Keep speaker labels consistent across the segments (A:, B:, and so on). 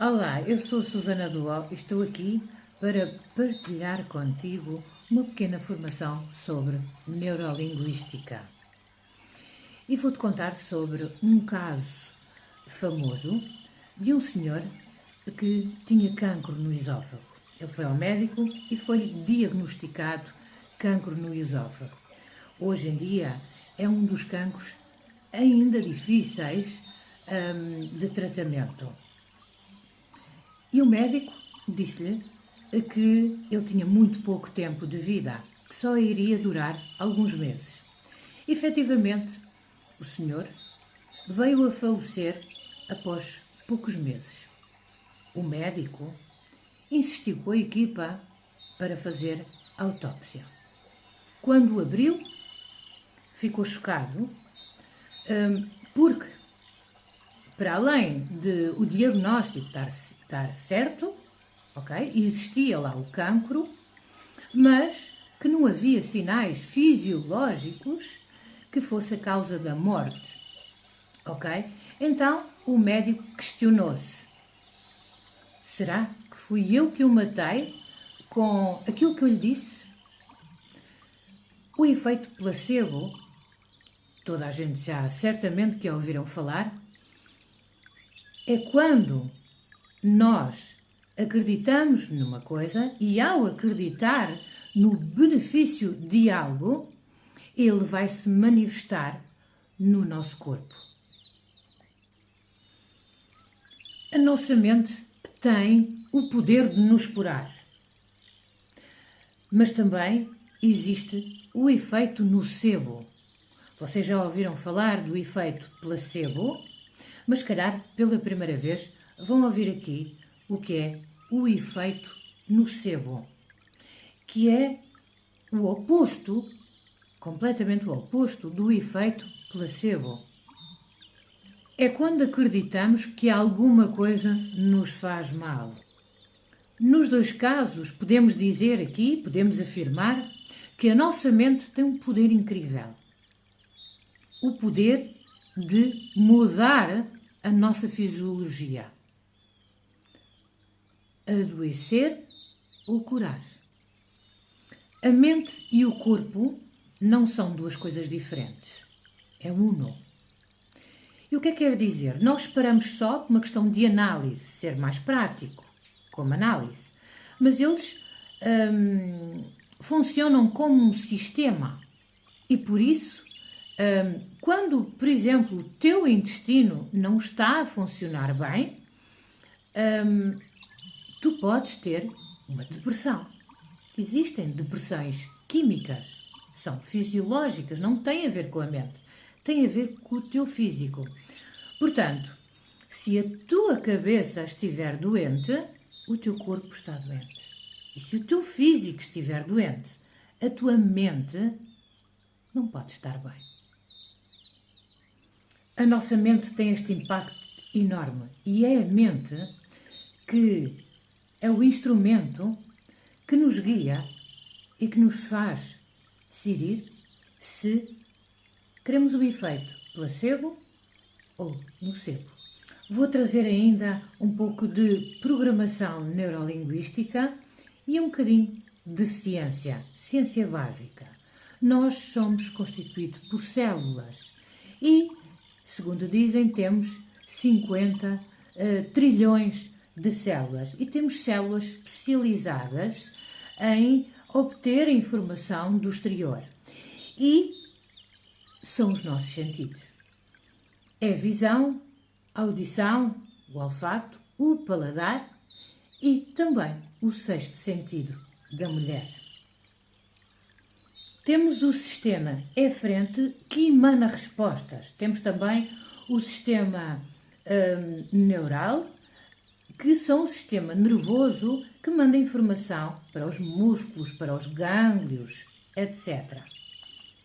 A: Olá, eu sou a Susana Dual e estou aqui para partilhar contigo uma pequena formação sobre neurolinguística. E vou-te contar sobre um caso famoso de um senhor que tinha cancro no esófago. Ele foi ao médico e foi diagnosticado cancro no esófago. Hoje em dia é um dos cancros ainda difíceis de tratamento. E o médico disse-lhe que ele tinha muito pouco tempo de vida, que só iria durar alguns meses. Efetivamente, o senhor veio a falecer após poucos meses. O médico insistiu com a equipa para fazer a autópsia. Quando o abriu, ficou chocado, porque, para além de o diagnóstico estar certo, ok, existia lá o cancro, mas que não havia sinais fisiológicos que fosse a causa da morte, ok? Então o médico questionou-se: será que fui eu que o matei com aquilo que eu lhe disse? O efeito placebo, toda a gente já certamente que ouviram falar, é quando nós acreditamos numa coisa e, ao acreditar no benefício de algo, ele vai se manifestar no nosso corpo. A nossa mente tem o poder de nos curar, mas também existe o efeito nocebo. Vocês já ouviram falar do efeito placebo, mas, se calhar, pela primeira vez, vão ouvir aqui o que é o efeito nocebo, que é o oposto, completamente o oposto do efeito placebo. É quando acreditamos que alguma coisa nos faz mal. Nos dois casos, podemos dizer aqui, podemos afirmar, que a nossa mente tem um poder incrível. O poder de mudar a nossa fisiologia. Adoecer ou curar. A mente e o corpo não são duas coisas diferentes. É uno. E o que é que quer dizer? Nós paramos só por uma questão de análise, ser mais prático, como análise. Mas eles funcionam como um sistema. E por isso, quando, por exemplo, o teu intestino não está a funcionar bem, tu podes ter uma depressão. Existem depressões químicas, são fisiológicas, não têm a ver com a mente, têm a ver com o teu físico. Portanto, se a tua cabeça estiver doente, o teu corpo está doente. E se o teu físico estiver doente, a tua mente não pode estar bem. A nossa mente tem este impacto enorme e é a mente que é o instrumento que nos guia e que nos faz decidir se queremos o efeito placebo ou nocebo. Vou trazer ainda um pouco de programação neurolinguística e um bocadinho de ciência básica. Nós somos constituídos por células e, segundo dizem, temos 50 trilhões de células e temos células especializadas em obter informação do exterior e são os nossos sentidos. É a visão, a audição, o olfato, o paladar e também o sexto sentido da mulher. Temos o sistema eferente que emana respostas. Temos também o sistema neural, que são o sistema nervoso que manda informação para os músculos, para os gânglios, etc.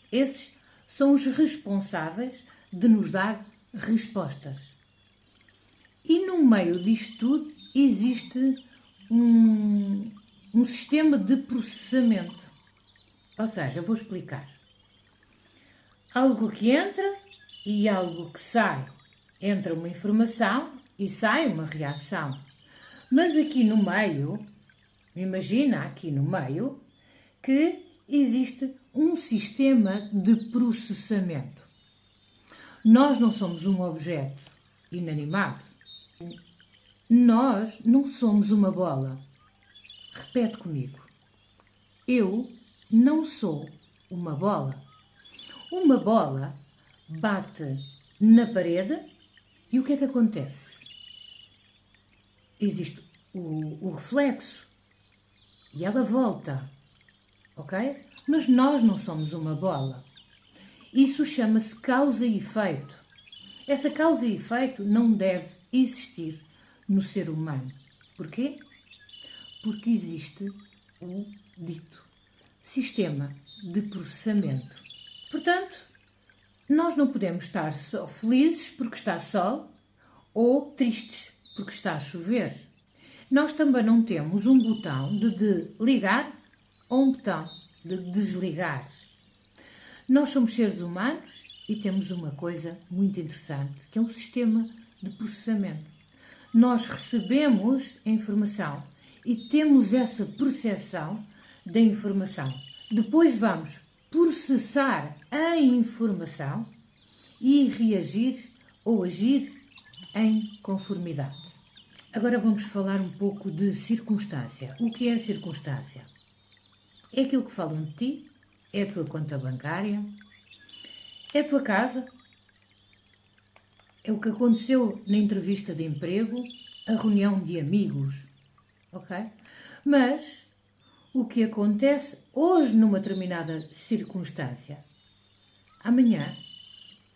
A: Esses são os responsáveis de nos dar respostas. E no meio disto tudo existe um sistema de processamento. Ou seja, vou explicar. Algo que entra e algo que sai. Entra uma informação e sai uma reação. Mas aqui no meio, imagina aqui no meio, que existe um sistema de processamento. Nós não somos um objeto inanimado. Nós não somos uma bola. Repete comigo. Eu não sou uma bola. Uma bola bate na parede e o que é que acontece? Existe o reflexo e ela volta, ok? Mas nós não somos uma bola. Isso chama-se causa e efeito. Essa causa e efeito não deve existir no ser humano. Porquê? Porque existe o dito sistema de processamento. Portanto, nós não podemos estar só felizes porque está sol ou tristes porque está a chover. Nós também não temos um botão de ligar ou um botão de desligar. Nós somos seres humanos e temos uma coisa muito interessante, que é um sistema de processamento. Nós recebemos a informação e temos essa percepção da informação. Depois vamos processar a informação e reagir ou agir em conformidade. Agora vamos falar um pouco de circunstância. O que é a circunstância? É aquilo que falam de ti, é a tua conta bancária, é a tua casa, é o que aconteceu na entrevista de emprego, a reunião de amigos, ok? Mas o que acontece hoje numa determinada circunstância, amanhã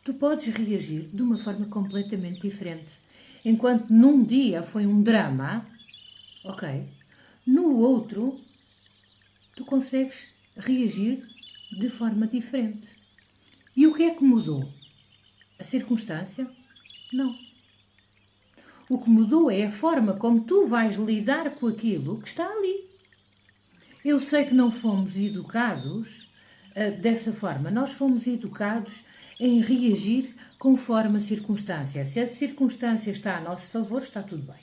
A: tu podes reagir de uma forma completamente diferente. Enquanto num dia foi um drama, ok? No outro, tu consegues reagir de forma diferente. E o que é que mudou? A circunstância? Não. O que mudou é a forma como tu vais lidar com aquilo que está ali. Eu sei que não fomos educados dessa forma. Nós fomos educados em reagir conforme a circunstância. Se a circunstância está a nosso favor, está tudo bem.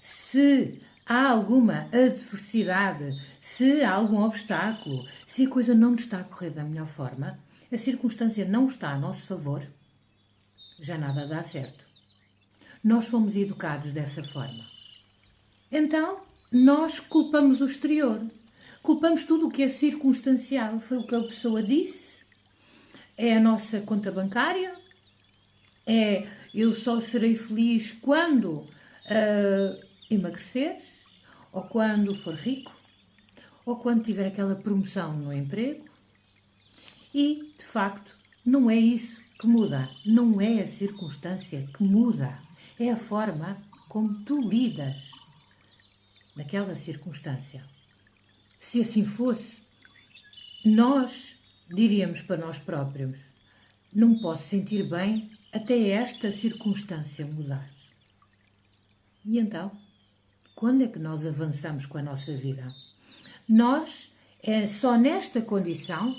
A: Se há alguma adversidade, se há algum obstáculo, se a coisa não está a correr da melhor forma, a circunstância não está a nosso favor, já nada dá certo. Nós fomos educados dessa forma. Então, nós culpamos o exterior. Culpamos tudo o que é circunstancial. Foi o que a pessoa disse. É a nossa conta bancária. É eu só serei feliz quando emagrecer, ou quando for rico, ou quando tiver aquela promoção no emprego. E, de facto, não é isso que muda. Não é a circunstância que muda. É a forma como tu lidas naquela circunstância. Se assim fosse, nós diríamos para nós próprios: não posso sentir bem até esta circunstância mudar. E então, quando é que nós avançamos com a nossa vida? Nós, é só nesta condição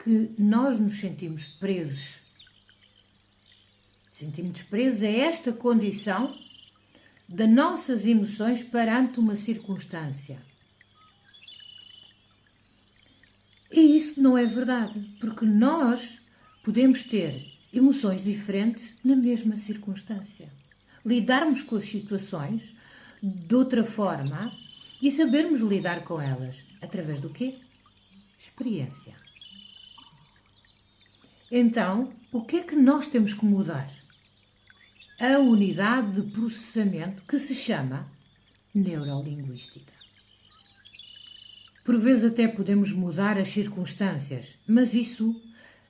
A: que nós nos sentimos presos. Sentimos presos a esta condição das nossas emoções perante uma circunstância. E isso não é verdade, porque nós podemos ter emoções diferentes na mesma circunstância. Lidarmos com as situações de outra forma e sabermos lidar com elas. Através do quê? Experiência. Então, o que é que nós temos que mudar? A unidade de processamento que se chama neurolinguística. Por vezes até podemos mudar as circunstâncias, mas isso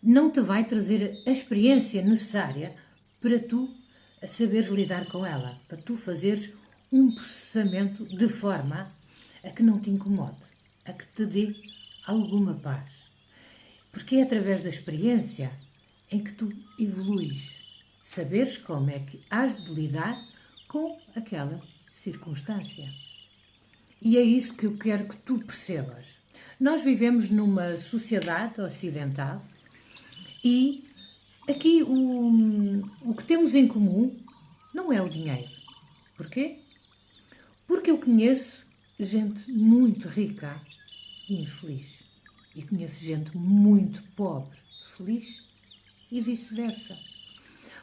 A: não te vai trazer a experiência necessária para tu saberes lidar com ela, para tu fazeres um processamento de forma a que não te incomode, a que te dê alguma paz. Porque é através da experiência em que tu evoluís, saberes como é que has de lidar com aquela circunstância. E é isso que eu quero que tu percebas. Nós vivemos numa sociedade ocidental e aqui o que temos em comum não é o dinheiro. Porquê? Porque eu conheço gente muito rica e infeliz. E conheço gente muito pobre, feliz e vice-versa.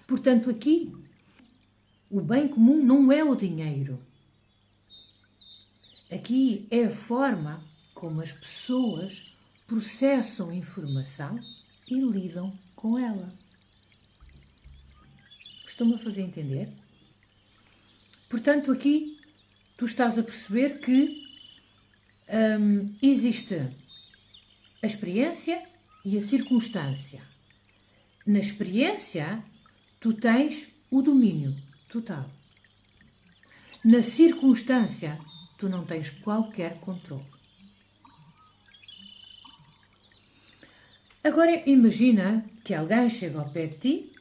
A: Portanto, aqui, o bem comum não é o dinheiro. Aqui é a forma como as pessoas processam informação e lidam com ela. Estão-me a fazer entender? Portanto, aqui tu estás a perceber que existe a experiência e a circunstância. Na experiência, tu tens o domínio total. Na circunstância, tu não tens qualquer controle. Agora imagina que alguém chega ao pé de ti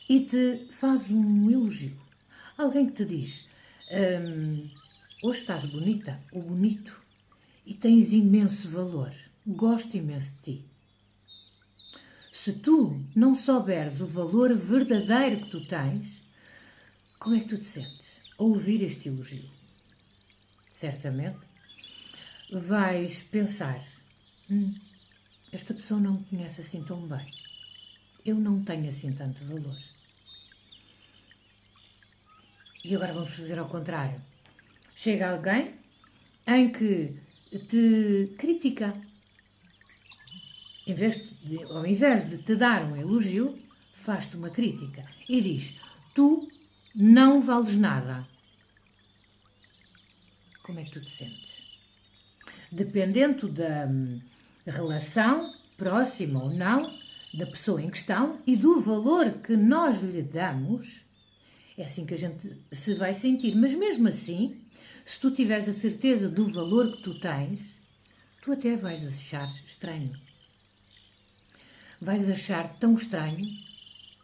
A: e te faz um elogio. Alguém que te diz, hoje estás bonita ou bonito e tens imenso valor, gosto imenso de ti. Se tu não souberes o valor verdadeiro que tu tens, como é que tu te sentes ao ouvir este elogio? Certamente vais pensar, esta pessoa não me conhece assim tão bem. Eu não tenho assim tanto valor. E agora vamos fazer ao contrário. Chega alguém em que te critica. Ao invés de te dar um elogio, faz-te uma crítica e diz, tu não vales nada. Como é que tu te sentes? Dependendo da relação, próxima ou não, da pessoa em questão e do valor que nós lhe damos, é assim que a gente se vai sentir. Mas mesmo assim, se tu tiveres a certeza do valor que tu tens, tu até vais achar estranho. Vais achar tão estranho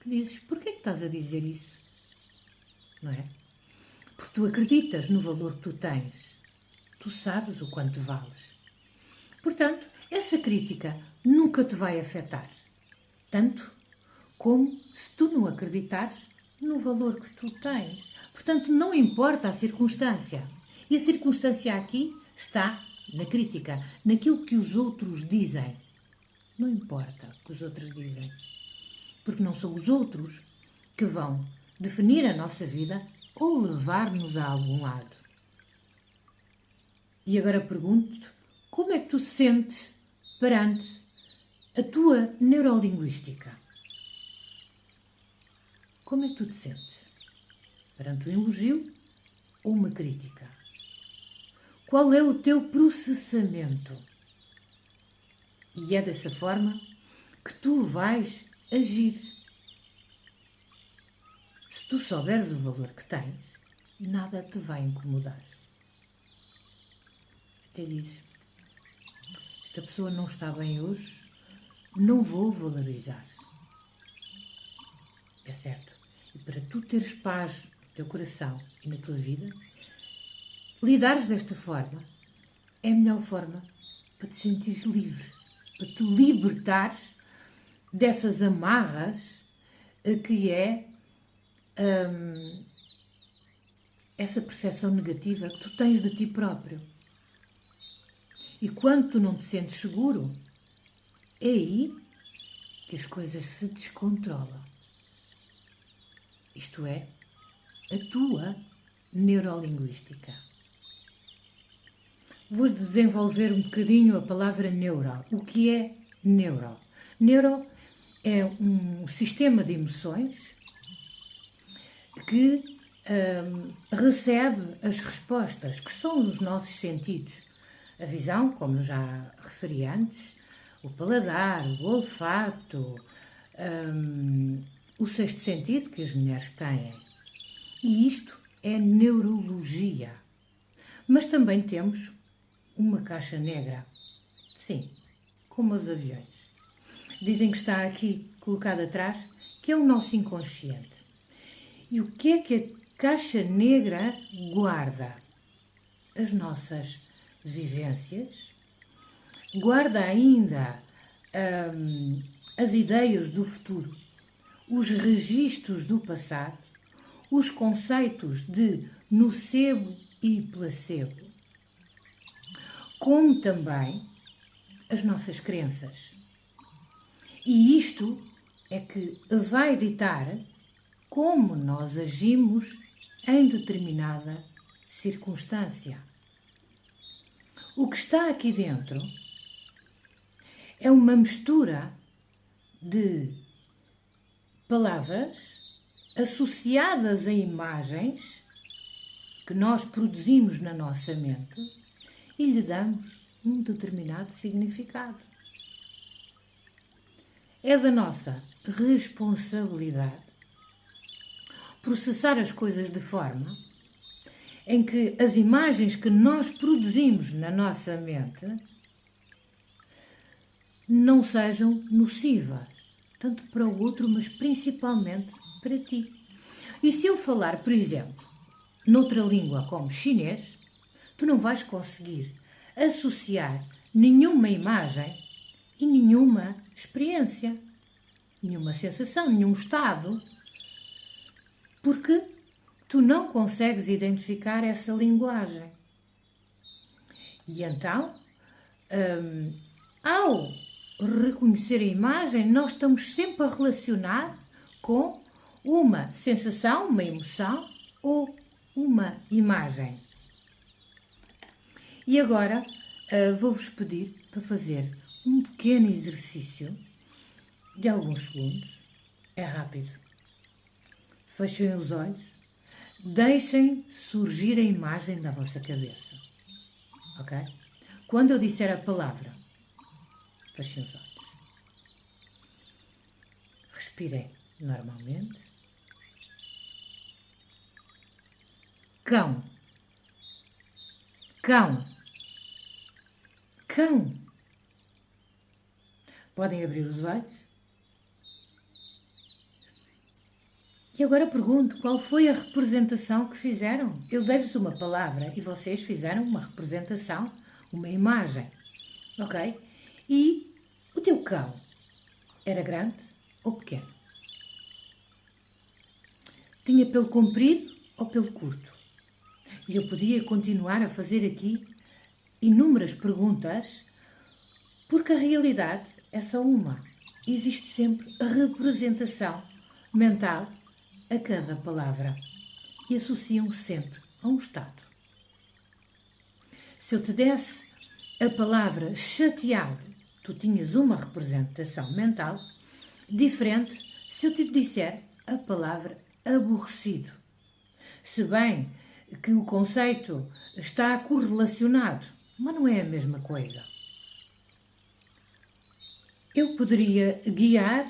A: que dizes, porquê que estás a dizer isso? Não é? Porque tu acreditas no valor que tu tens. Tu sabes o quanto vales. Portanto, essa crítica nunca te vai afetar. Tanto como se tu não acreditares no valor que tu tens. Portanto, não importa a circunstância. E a circunstância aqui está na crítica, naquilo que os outros dizem. Não importa o que os outros dizem. Porque não são os outros que vão definir a nossa vida ou levar-nos a algum lado. E agora pergunto-te, como é que tu te sentes perante a tua neurolinguística? Como é que tu te sentes? Perante um elogio ou uma crítica? Qual é o teu processamento? E é dessa forma que tu vais agir. Se tu souberes o valor que tens, nada te vai incomodar. Até dizes, esta pessoa não está bem hoje, não vou valorizar. É certo. E para tu teres paz no teu coração e na tua vida, lidares desta forma é a melhor forma para te sentires livre, para te libertares dessas amarras que é essa percepção negativa que tu tens de ti próprio. E quando tu não te sentes seguro, é aí que as coisas se descontrolam. Isto é, a tua neurolinguística. Vou desenvolver um bocadinho a palavra neuro. O que é neuro? Neuro é um sistema de emoções que recebe as respostas, que são os nossos sentidos. A visão, como já referi antes, o paladar, o olfato, o sexto sentido que as mulheres têm. E isto é neurologia. Mas também temos uma caixa negra. Sim, como os aviões. Dizem que está aqui colocado atrás, que é o nosso inconsciente. E o que é que a caixa negra guarda? As nossas vivências, guarda ainda as ideias do futuro, os registros do passado, os conceitos de nocebo e placebo, como também as nossas crenças. E isto é que vai ditar como nós agimos em determinada circunstância. O que está aqui dentro é uma mistura de palavras associadas a imagens que nós produzimos na nossa mente e lhe damos um determinado significado. É da nossa responsabilidade processar as coisas de forma em que as imagens que nós produzimos na nossa mente não sejam nocivas, tanto para o outro, mas principalmente para ti. E se eu falar, por exemplo, noutra língua como chinês, tu não vais conseguir associar nenhuma imagem e nenhuma experiência, nenhuma sensação, nenhum estado, porque tu não consegues identificar essa linguagem. E então, ao reconhecer a imagem, nós estamos sempre a relacionar com uma sensação, uma emoção ou uma imagem. E agora vou-vos pedir para fazer um pequeno exercício de alguns segundos. É rápido. Fechem os olhos. Deixem surgir a imagem da vossa cabeça. Ok? Quando eu disser a palavra, fechem os olhos. Respirem normalmente. Cão. Cão. Cão. Podem abrir os olhos. E agora pergunto, qual foi a representação que fizeram? Eu dei-vos uma palavra e vocês fizeram uma representação, uma imagem. Ok? E o teu cão era grande ou pequeno? Tinha pelo comprido ou pelo curto? E eu podia continuar a fazer aqui inúmeras perguntas, porque a realidade é só uma. Existe sempre a representação mental a cada palavra e associam sempre a um estado. Se eu te desse a palavra chateado, tu tinhas uma representação mental diferente se eu te disser a palavra aborrecido. Se bem que o conceito está correlacionado, mas não é a mesma coisa. Eu poderia guiar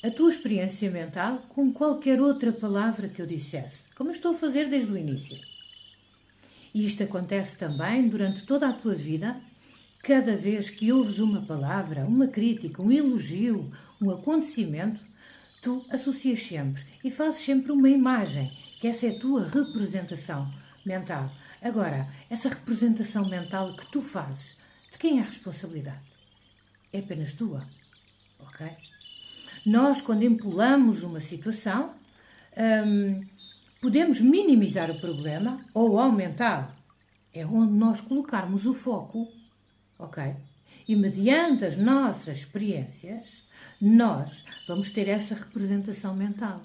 A: a tua experiência mental com qualquer outra palavra que eu dissesse, como eu estou a fazer desde o início. E isto acontece também durante toda a tua vida. Cada vez que ouves uma palavra, uma crítica, um elogio, um acontecimento, tu associas sempre e fazes sempre uma imagem, que essa é a tua representação mental. Agora, essa representação mental que tu fazes, de quem é a responsabilidade? É apenas tua, ok? Nós, quando empolamos uma situação, podemos minimizar o problema ou aumentá-lo. É onde nós colocarmos o foco, ok? E mediante as nossas experiências, nós vamos ter essa representação mental.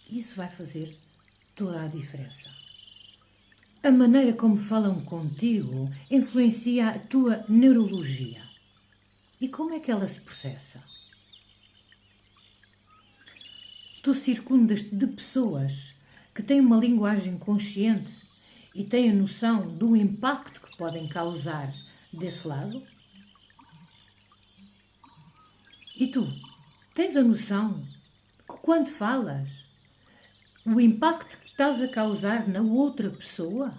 A: Isso vai fazer toda a diferença. A maneira como falam contigo influencia a tua neurologia. E como é que ela se processa? Tu circundas-te de pessoas que têm uma linguagem consciente e têm a noção do impacto que podem causar desse lado? E tu, tens a noção que quando falas, o impacto que estás a causar na outra pessoa?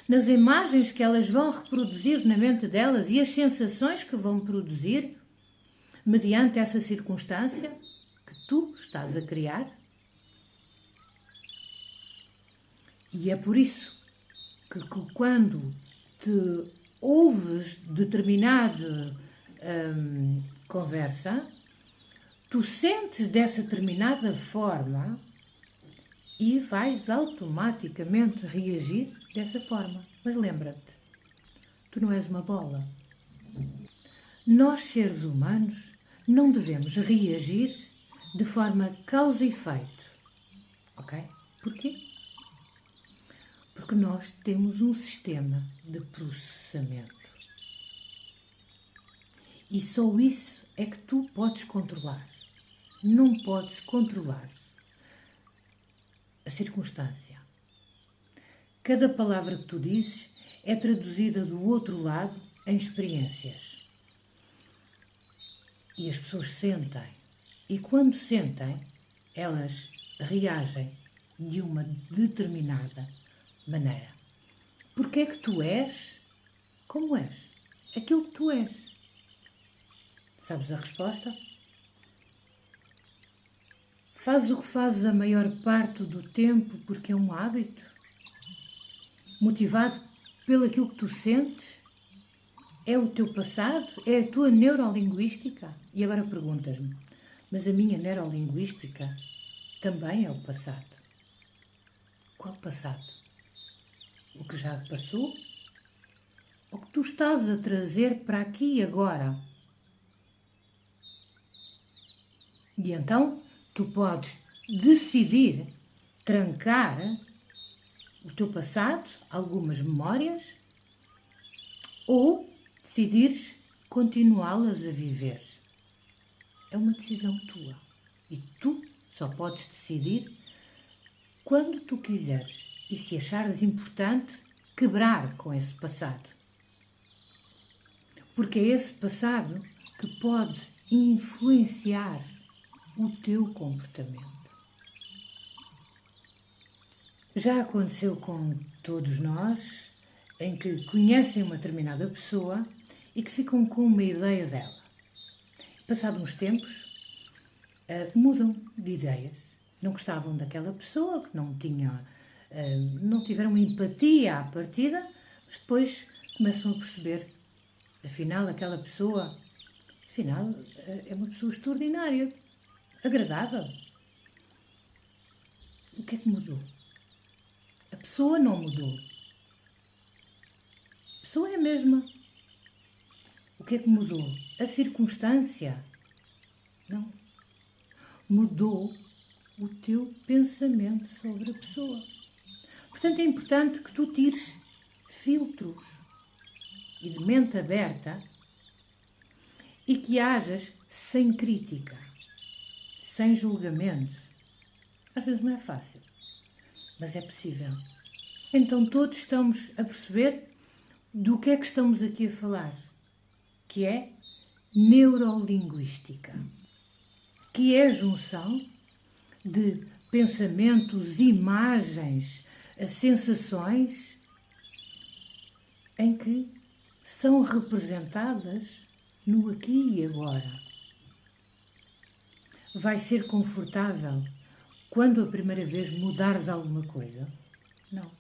A: Nas imagens que elas vão reproduzir na mente delas e as sensações que vão produzir mediante essa circunstância que tu estás a criar? E é por isso que quando te ouves determinada conversa, tu sentes dessa determinada forma e vais automaticamente reagir dessa forma. Mas lembra-te, tu não és uma bola. Nós, seres humanos, não devemos reagir de forma causa e efeito. Ok? Porquê? Porque nós temos um sistema de processamento. E só isso é que tu podes controlar. Não podes controlar a circunstância. Cada palavra que tu dizes é traduzida do outro lado em experiências. E as pessoas sentem. E quando sentem, elas reagem de uma determinada maneira. Porque é que tu és como és? Aquilo que tu és. Sabes a resposta? Fazes o que fazes a maior parte do tempo porque é um hábito? Motivado pelo aquilo que tu sentes? É o teu passado? É a tua neurolinguística? E agora perguntas-me, mas a minha neurolinguística também é o passado. Qual passado? O que já passou? O que tu estás a trazer para aqui e agora? E então tu podes decidir trancar o teu passado, algumas memórias, ou decidires continuá-las a viver. É uma decisão tua. E tu só podes decidir quando tu quiseres e se achares importante quebrar com esse passado. Porque é esse passado que pode influenciar o teu comportamento. Já aconteceu com todos nós, em que conhecem uma determinada pessoa e que ficam com uma ideia dela. Passados uns tempos, mudam de ideias. Não gostavam daquela pessoa, que não tiveram empatia à partida, mas depois começam a perceber, afinal, aquela pessoa, é uma pessoa extraordinária, agradável. O que é que mudou? A pessoa não mudou. A pessoa é a mesma. O que é que mudou? A circunstância? Não. Mudou o teu pensamento sobre a pessoa. Portanto, é importante que tu tires filtros e de mente aberta e que hajas sem crítica, sem julgamento. Às vezes não é fácil, mas é possível. Então todos estamos a perceber do que é que estamos aqui a falar, que é neurolinguística, que é a junção de pensamentos, imagens, sensações em que são representadas no aqui e agora. Vai ser confortável quando a primeira vez mudares alguma coisa? Não.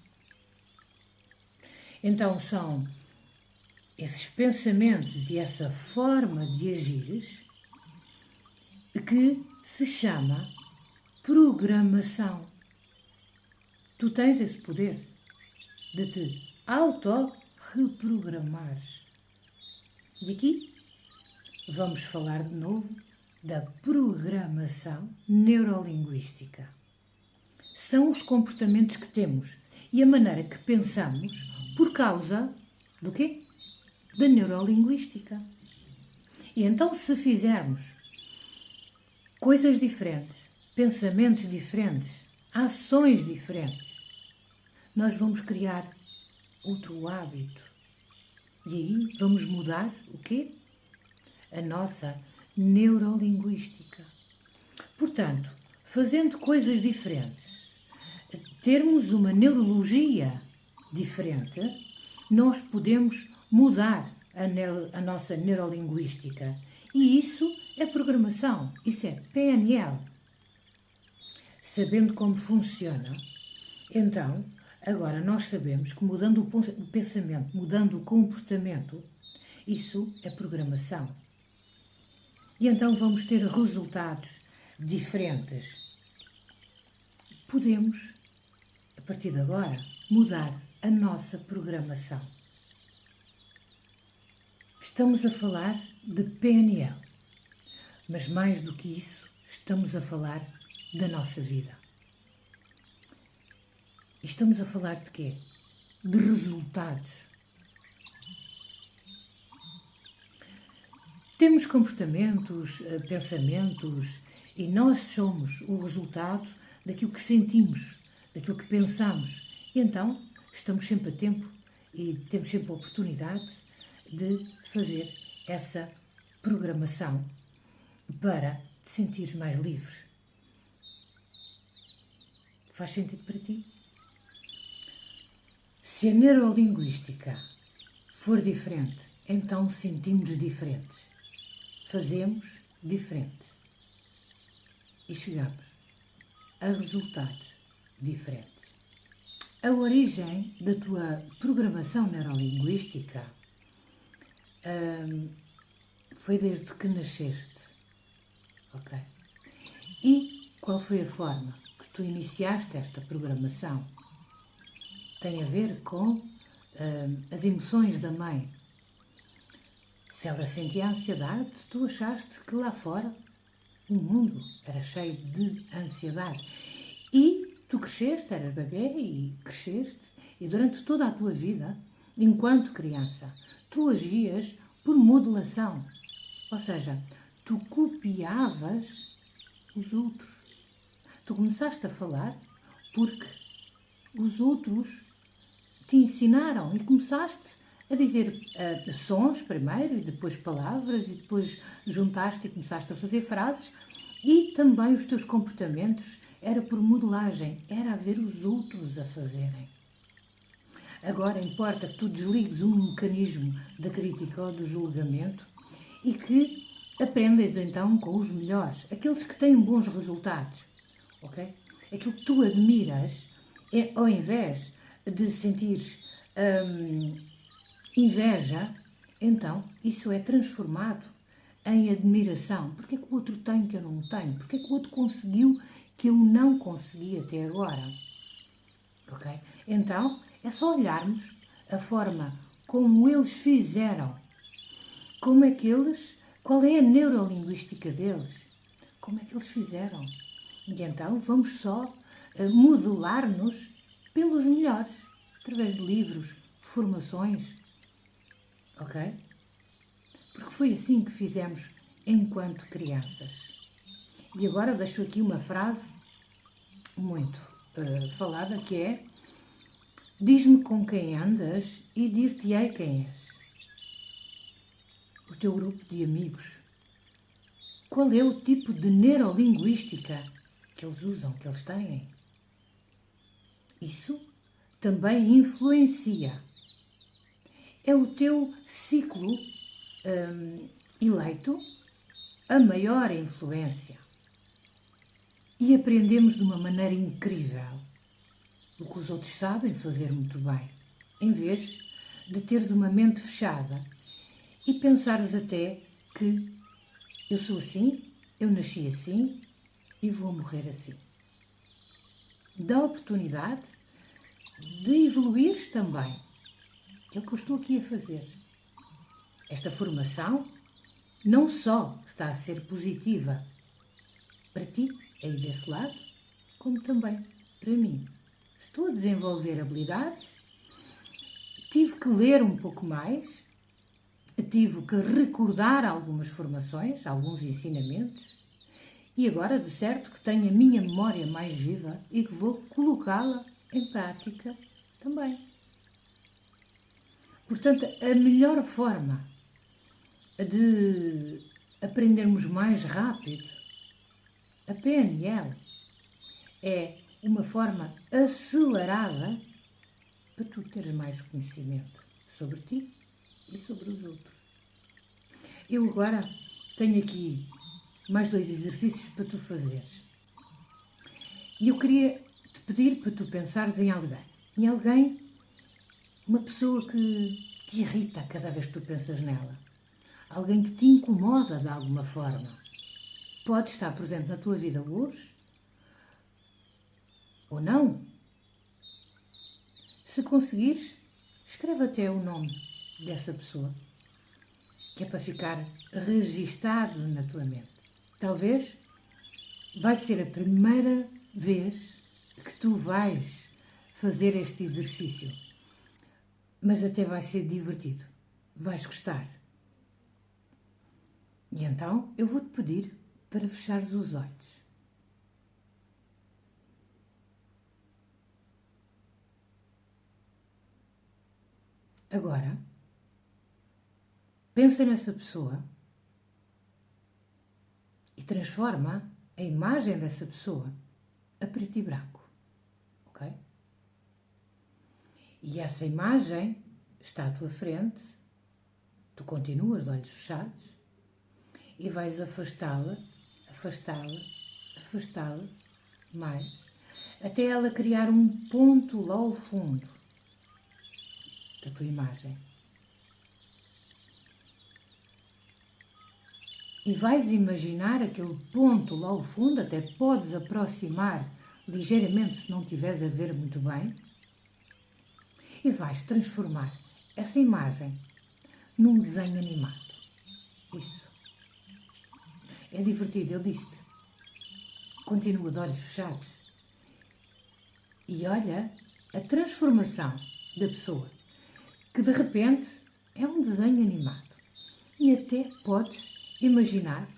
A: Então são esses pensamentos e essa forma de agires que se chama programação. Tu tens esse poder de te auto-reprogramares. E aqui vamos falar de novo da programação neurolinguística. São os comportamentos que temos e a maneira que pensamos por causa do quê? Da neurolinguística. E então, se fizermos coisas diferentes, pensamentos diferentes, ações diferentes, nós vamos criar outro hábito. E aí vamos mudar o quê? A nossa neurolinguística. Portanto, fazendo coisas diferentes, termos uma neurologia diferente, nós podemos mudar a nossa neurolinguística. E isso é programação, isso é PNL. Sabendo como funciona, então, agora nós sabemos que mudando o pensamento, mudando o comportamento, isso é programação. e então vamos ter resultados diferentes. Podemos, a partir de agora, mudar a nossa programação. Estamos a falar de PNL, mas mais do que isso, estamos a falar da nossa vida. E estamos a falar de quê? De resultados. Temos comportamentos, pensamentos, e nós somos o resultado daquilo que sentimos, daquilo que pensamos. E então, estamos sempre a tempo e temos sempre a oportunidade de fazer essa programação para te sentires mais livre. Faz sentido para ti? Se a neurolinguística for diferente, então sentimos diferentes, fazemos diferentes e chegamos a resultados diferentes. A origem da tua programação neurolinguística foi desde que nasceste, ok? E qual foi a forma que tu iniciaste esta programação? Tem a ver com as emoções da mãe. Se ela sentia ansiedade, tu achaste que lá fora o mundo era cheio de ansiedade. E tu cresceste, eras bebê e cresceste, e durante toda a tua vida, enquanto criança, tu agias por modulação. Ou seja, tu copiavas os outros. Tu começaste a falar porque os outros te ensinaram e começaste a dizer sons primeiro e depois palavras e depois juntaste e começaste a fazer frases e também os teus comportamentos era por modelagem, era a ver os outros a fazerem. Agora importa que tu desligues um mecanismo da crítica ou do julgamento e que aprendas então com os melhores, aqueles que têm bons resultados, ok? Aquilo que tu admiras, ao invés de sentires inveja, então isso é transformado em admiração. Porque é que o outro tem que eu não tenho? Porque é que o outro conseguiu que eu não consegui até agora? Ok? Então, é só olharmos a forma como eles fizeram, como é que eles, qual é a neurolinguística deles, como é que eles fizeram. E então vamos só modelar-nos pelos melhores, através de livros, formações, ok? Porque foi assim que fizemos enquanto crianças. E agora deixo aqui uma frase muito falada que é: diz-me com quem andas e dir-te-ei quem és. O teu grupo de amigos. Qual é o tipo de neurolinguística que eles usam, que eles têm? Isso também influencia. É o teu ciclo eleito a maior influência. E aprendemos de uma maneira incrível o que os outros sabem fazer muito bem, em vez de teres uma mente fechada e pensares até que eu sou assim, eu nasci assim e vou morrer assim. Dá oportunidade de evoluires também. É o que eu estou aqui a fazer. Esta formação não só está a ser positiva para ti, aí desse lado, como também para mim. Estou a desenvolver habilidades, tive que ler um pouco mais, tive que recordar algumas formações, alguns ensinamentos, e agora, de certo, que tenho a minha memória mais viva e que vou colocá-la em prática também. Portanto, a melhor forma de aprendermos mais rápido a PNL é uma forma acelerada para tu teres mais conhecimento sobre ti e sobre os outros. Eu agora tenho aqui mais 2 exercícios para tu fazeres. E eu queria te pedir para tu pensares em alguém, uma pessoa que te irrita cada vez que tu pensas nela. alguém que te incomoda de alguma forma. Pode estar presente na tua vida hoje ou não. Se conseguires, escreve até o nome dessa pessoa, que é para ficar registado na tua mente. Talvez vai ser a primeira vez que tu vais fazer este exercício, mas até vai ser divertido. Vais gostar. E então eu vou-te pedir para fechares os olhos. Agora, pensa nessa pessoa e transforma a imagem dessa pessoa a preto e branco, ok? E essa imagem está à tua frente, tu continuas de olhos fechados e vais afastá-la, afastá-la, afastá-la mais, até ela criar um ponto lá ao fundo da tua imagem. E vais imaginar aquele ponto lá ao fundo, até podes aproximar ligeiramente se não estiveres a ver muito bem, e vais transformar essa imagem num desenho animado. Isso. É divertido, eu disse-te. Continua de olhos fechados. E olha a transformação da pessoa, que de repente é um desenho animado. E até podes imaginar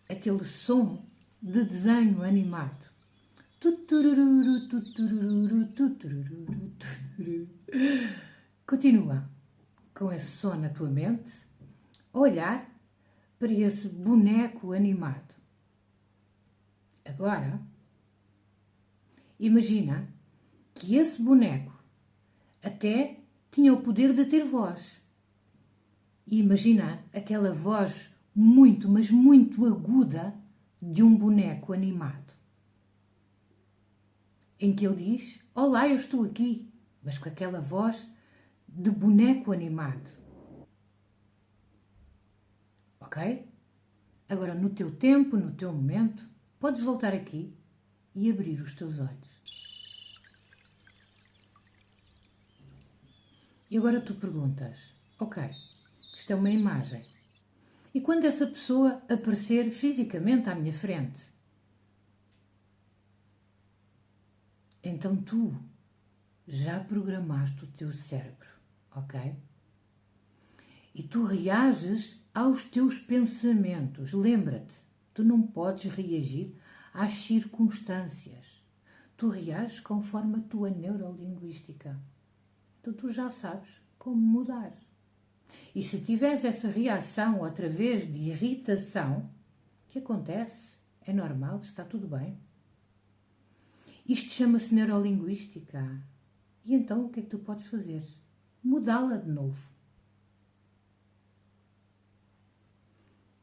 A: aquele som de desenho animado. Continua com esse som na tua mente, a olhar para esse boneco animado. Agora, imagina que esse boneco até tinha o poder de ter voz. E imagina aquela voz muito, mas muito aguda de um boneco animado. Em que ele diz: "Olá, eu estou aqui", mas com aquela voz de boneco animado. Ok? Agora, no teu tempo, no teu momento, podes voltar aqui e abrir os teus olhos. E agora tu perguntas: ok, isto é uma imagem. E quando essa pessoa aparecer fisicamente à minha frente? Então tu já programaste o teu cérebro, ok? E tu reages aos teus pensamentos. Lembra-te, tu não podes reagir às circunstâncias. Tu reages conforme a tua neurolinguística. Então tu já sabes como mudar. E se tiveres essa reação através de irritação, o que acontece? É normal, está tudo bem. Isto chama-se neurolinguística. E então o que é que tu podes fazer? Mudá-la de novo.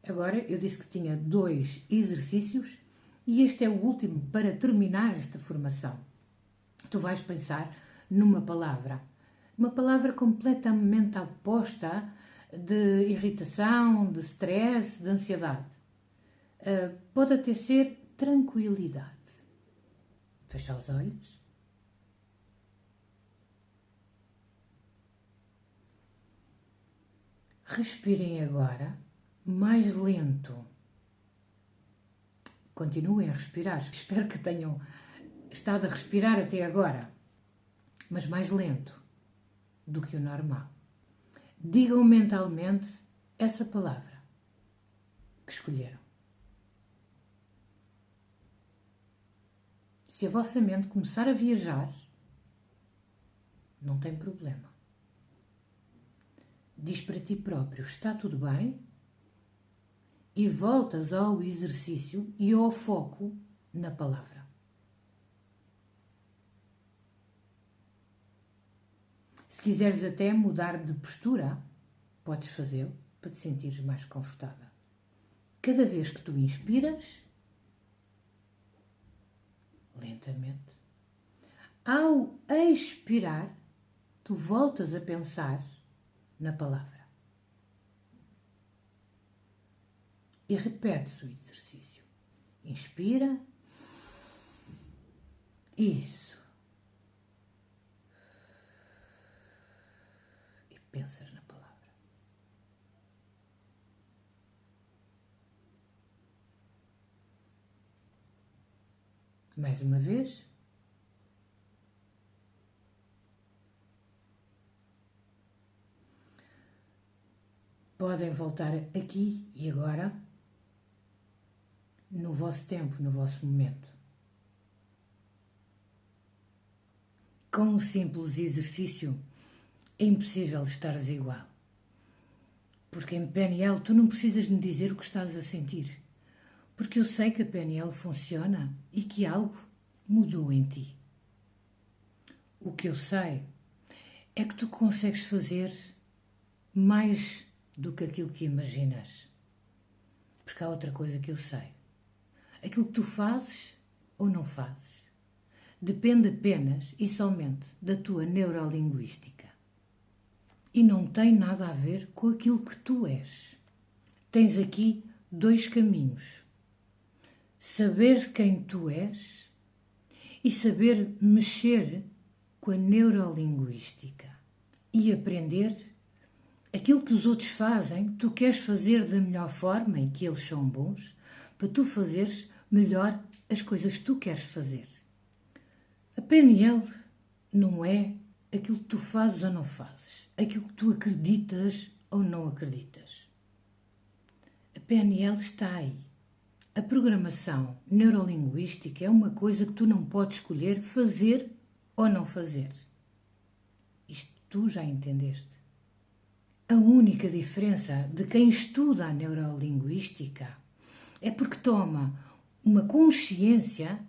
A: Agora eu disse que tinha 2 exercícios e este é o último para terminar esta formação. Tu vais pensar numa palavra. Uma palavra completamente oposta de irritação, de stress, de ansiedade. Pode até ser tranquilidade. Fecha os olhos. Respirem agora, mais lento. Continuem a respirar. Espero que tenham estado a respirar até agora, mas mais lento do que o normal. Digam mentalmente essa palavra que escolheram. Se a vossa mente começar a viajar, não tem problema. Diz para ti próprio: está tudo bem? E voltas ao exercício e ao foco na palavra. Se quiseres até mudar de postura, podes fazê-lo para te sentires mais confortável. Cada vez que tu inspiras, lentamente, ao expirar, tu voltas a pensar na palavra. e repetes o exercício. Inspira. Isso. E pensas na palavra. Mais uma vez. Podem voltar aqui e agora, no vosso tempo, no vosso momento. Com um simples exercício, é impossível estares igual. Porque em PNL tu não precisas me dizer o que estás a sentir. Porque eu sei que a PNL funciona e que algo mudou em ti. O que eu sei é que tu consegues fazer mais do que aquilo que imaginas. Porque há outra coisa que eu sei. Aquilo que tu fazes ou não fazes depende apenas e somente da tua neurolinguística. E não tem nada a ver com aquilo que tu és. Tens aqui dois caminhos. Saber quem tu és e saber mexer com a neurolinguística. E aprender aquilo que os outros fazem, tu queres fazer da melhor forma e que eles são bons, para tu fazeres melhor as coisas que tu queres fazer. A PNL não é aquilo que tu fazes ou não fazes, aquilo que tu acreditas ou não acreditas. A PNL está aí. A programação neurolinguística é uma coisa que tu não podes escolher fazer ou não fazer. Isto tu já entendeste. A única diferença de quem estuda a neurolinguística é porque toma uma consciência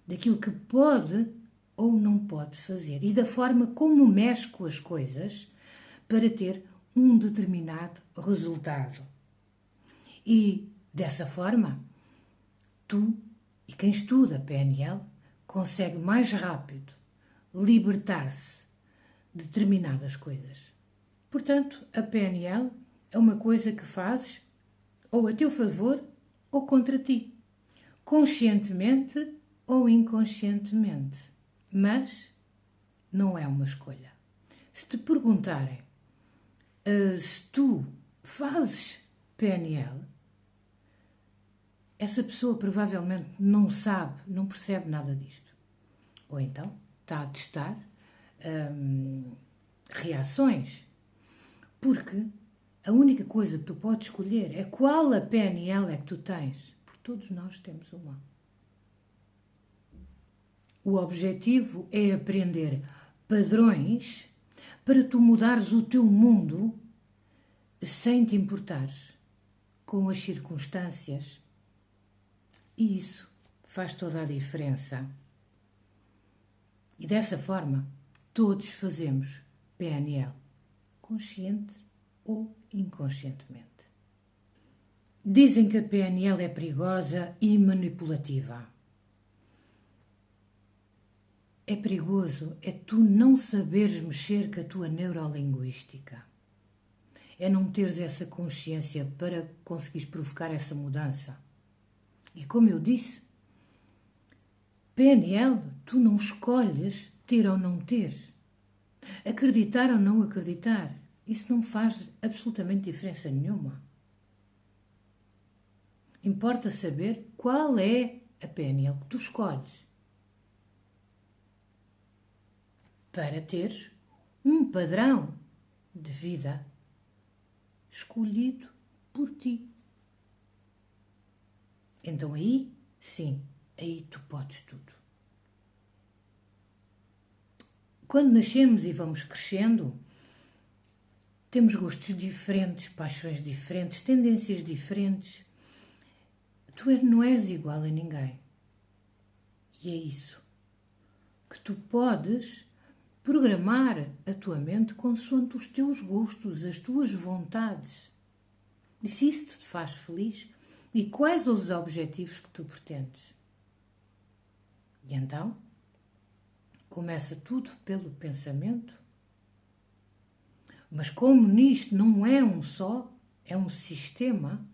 A: daquilo que pode ou não pode fazer e da forma como mexe com as coisas para ter um determinado resultado. E, dessa forma, tu e quem estuda PNL consegue mais rápido libertar-se de determinadas coisas. Portanto, a PNL é uma coisa que fazes ou a teu favor ou contra ti, conscientemente ou inconscientemente, mas não é uma escolha. Se te perguntarem se tu fazes PNL, essa pessoa provavelmente não sabe, não percebe nada disto. Ou então está a testar reações, porque a única coisa que tu podes escolher é qual a PNL é que tu tens, porque todos nós temos uma. O objetivo é aprender padrões para tu mudares o teu mundo sem te importares com as circunstâncias. E isso faz toda a diferença. E dessa forma, todos fazemos PNL, consciente ou inconscientemente. Dizem que a PNL é perigosa e manipulativa. É perigoso, é tu não saberes mexer com a tua neurolinguística. É não teres essa consciência para conseguires provocar essa mudança. E como eu disse, PNL, tu não escolhes ter ou não ter. Acreditar ou não acreditar. Isso não faz absolutamente diferença nenhuma. Importa saber qual é a PNL que tu escolhes para teres um padrão de vida escolhido por ti. Então aí, sim, aí tu podes tudo. Quando nascemos e vamos crescendo, temos gostos diferentes, paixões diferentes, tendências diferentes. Tu não és igual a ninguém. E é isso que tu podes programar a tua mente consoante os teus gostos, as tuas vontades. E se isso te faz feliz, e quais os objetivos que tu pretendes. E então, começa tudo pelo pensamento, mas como nisto não é um só, é um sistema,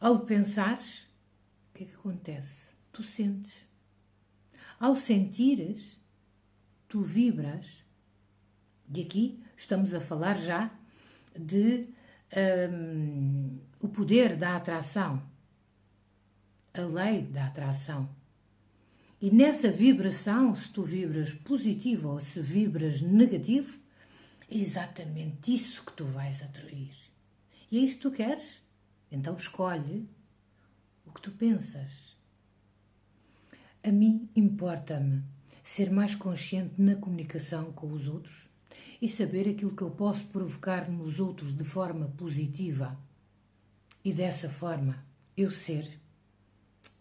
A: Ao pensares, o que é que acontece? Tu sentes. Ao sentires, tu vibras. E aqui estamos a falar já de o poder da atração, a lei da atração. E nessa vibração, se tu vibras positivo ou se vibras negativo, é exatamente isso que tu vais atrair. E é isso que tu queres? Então escolhe o que tu pensas. A mim importa-me ser mais consciente na comunicação com os outros e saber aquilo que eu posso provocar nos outros de forma positiva. E dessa forma eu ser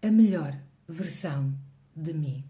A: a melhor versão de mim.